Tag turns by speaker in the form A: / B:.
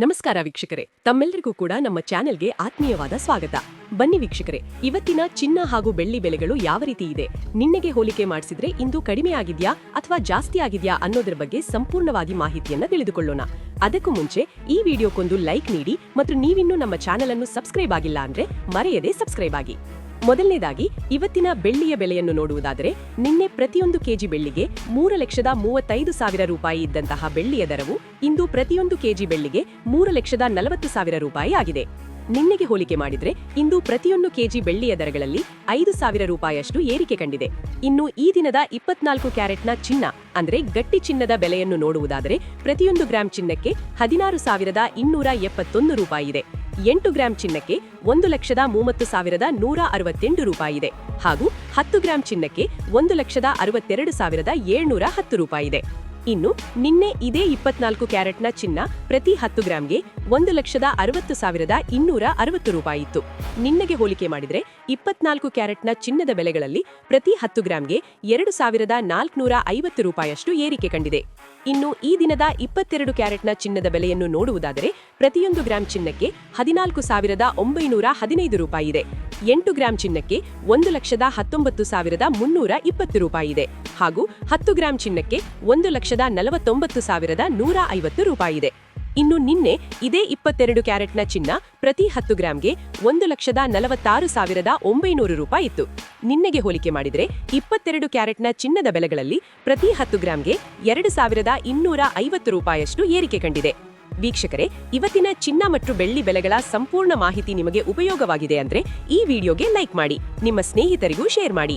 A: ನಮಸ್ಕಾರ ವೀಕ್ಷಕರೇ, ತಮ್ಮೆಲ್ಲರಿಗೂ ಕೂಡ ನಮ್ಮ ಚಾನೆಲ್ಗೆ ಆತ್ಮೀಯವಾದ ಸ್ವಾಗತ. ಬನ್ನಿ ವೀಕ್ಷಕರೇ, ಇವತ್ತಿನ ಚಿನ್ನ ಹಾಗೂ ಬೆಳ್ಳಿ ಬೆಲೆಗಳು ಯಾವ ರೀತಿ ಇದೆ, ನಿನ್ನೆಗೆ ಹೋಲಿಕೆ ಮಾಡಿಸಿದ್ರೆ ಇಂದು ಕಡಿಮೆ ಆಗಿದ್ಯಾ ಅಥವಾ ಜಾಸ್ತಿ ಆಗಿದ್ಯಾ ಅನ್ನೋದರ ಬಗ್ಗೆ ಸಂಪೂರ್ಣವಾಗಿ ಮಾಹಿತಿಯನ್ನ ತಿಳಿದುಕೊಳ್ಳೋಣ. ಅದಕ್ಕೂ ಮುಂಚೆ ಈ ವಿಡಿಯೋಕ್ಕೊಂದು ಲೈಕ್ ನೀಡಿ ಮತ್ತು ನೀವಿನ್ನೂ ನಮ್ಮ ಚಾನೆಲ್ ಅನ್ನು ಸಬ್ಸ್ಕ್ರೈಬ್ ಆಗಿಲ್ಲ ಅಂದ್ರೆ ಮರೆಯದೆ ಸಬ್ಸ್ಕ್ರೈಬ್ ಆಗಿ. ಮೊದಲನೇದಾಗಿ ಇವತ್ತಿನ ಬೆಳ್ಳಿಯ ಬೆಲೆಯನ್ನು ನೋಡುವುದಾದರೆ, ನಿನ್ನೆ ಪ್ರತಿಯೊಂದು ಕೆಜಿ ಬೆಳ್ಳಿಗೆ 3,35,000 ರೂಪಾಯಿ ಇದ್ದಂತಹ ಬೆಳ್ಳಿಯ ದರವು ಇಂದು ಪ್ರತಿಯೊಂದು ಕೆಜಿ ಬೆಳ್ಳಿಗೆ 3,40,000 ರೂಪಾಯಿ ಆಗಿದೆ. ನಿನ್ನೆಗೆ ಹೋಲಿಕೆ ಮಾಡಿದ್ರೆ ಇಂದು ಪ್ರತಿಯೊಂದು ಕೆಜಿ ಬೆಳ್ಳಿಯ ದರಗಳಲ್ಲಿ 5,000 ರೂಪಾಯಿಯಷ್ಟು ಏರಿಕೆ ಕಂಡಿದೆ. ಇನ್ನು ಈ ದಿನದ 24 ಕ್ಯಾರೆಟ್ನ ಚಿನ್ನ ಅಂದ್ರೆ ಗಟ್ಟಿ ಚಿನ್ನದ ಬೆಲೆಯನ್ನು ನೋಡುವುದಾದರೆ, ಪ್ರತಿಯೊಂದು ಗ್ರಾಂ ಚಿನ್ನಕ್ಕೆ 16,271 ರೂಪಾಯಿ ಇದೆ. 8 ಗ್ರಾಂ ಚಿನ್ನಕ್ಕೆ 1,30,168 ರೂಪಾಯಿ ಇದೆ ಹಾಗೂ 10 ಗ್ರಾಂ ಚಿನ್ನಕ್ಕೆ 1,62,710 ರೂಪಾಯಿ ಇದೆ. ಇನ್ನು ನಿನ್ನೆ ಇದೇ 24 ಕ್ಯಾರೆಟ್ನ ಚಿನ್ನ ಪ್ರತಿ 10 ಗ್ರಾಂಗೆ 1,60,260 ರೂಪಾಯಿ ಇತ್ತು. ನಿನ್ನೆಗೆ ಹೋಲಿಕೆ ಮಾಡಿದ್ರೆ 24 ಕ್ಯಾರೆಟ್ನ ಚಿನ್ನದ ಬೆಲೆಗಳಲ್ಲಿ ಪ್ರತಿ 10 ಗ್ರಾಂಗೆ 2,450 ರೂಪಾಯಿಯಷ್ಟು ಏರಿಕೆ ಕಂಡಿದೆ. ಇನ್ನು ಈ ದಿನದ 22 ಕ್ಯಾರೆಟ್ನ ಚಿನ್ನದ ಬೆಲೆಯನ್ನು ನೋಡುವುದಾದರೆ, ಪ್ರತಿಯೊಂದು ಗ್ರಾಂ ಚಿನ್ನಕ್ಕೆ 14,915 ರೂಪಾಯಿ ಇದೆ. 8 ಗ್ರಾಂ ಚಿನ್ನಕ್ಕೆ 1,19,320 ರೂಪಾಯಿ ಇದೆ ಹಾಗೂ 10 ಗ್ರಾಂ ಚಿನ್ನಕ್ಕೆ 1,49,150 ರೂಪಾಯಿ ಇದೆ. ಇನ್ನು ನಿನ್ನೆ ಇದೇ 22 ಕ್ಯಾರೆಟ್ನ ಚಿನ್ನ ಪ್ರತಿ 10 ಗ್ರಾಂಗೆ 1,46,900 ರೂಪಾಯಿ ಇತ್ತು. ನಿನ್ನೆಗೆ ಹೋಲಿಕೆ ಮಾಡಿದರೆ 22 ಕ್ಯಾರೆಟ್ನ ಚಿನ್ನದ ಬೆಲೆಗಳಲ್ಲಿ ಪ್ರತಿ 10 ಗ್ರಾಂಗೆ 2,250 ರೂಪಾಯಿಯಷ್ಟು ಏರಿಕೆ ಕಂಡಿದೆ. ವೀಕ್ಷಕರೇ, ಇವತ್ತಿನ ಚಿನ್ನ ಮತ್ತು ಬೆಳ್ಳಿ ಬೆಲೆಗಳ ಸಂಪೂರ್ಣ ಮಾಹಿತಿ ನಿಮಗೆ ಉಪಯೋಗವಾಗಿದೆ ಅಂದ್ರೆ ಈ ವಿಡಿಯೋಗೆ ಲೈಕ್ ಮಾಡಿ, ನಿಮ್ಮ ಸ್ನೇಹಿತರಿಗೂ ಶೇರ್ ಮಾಡಿ.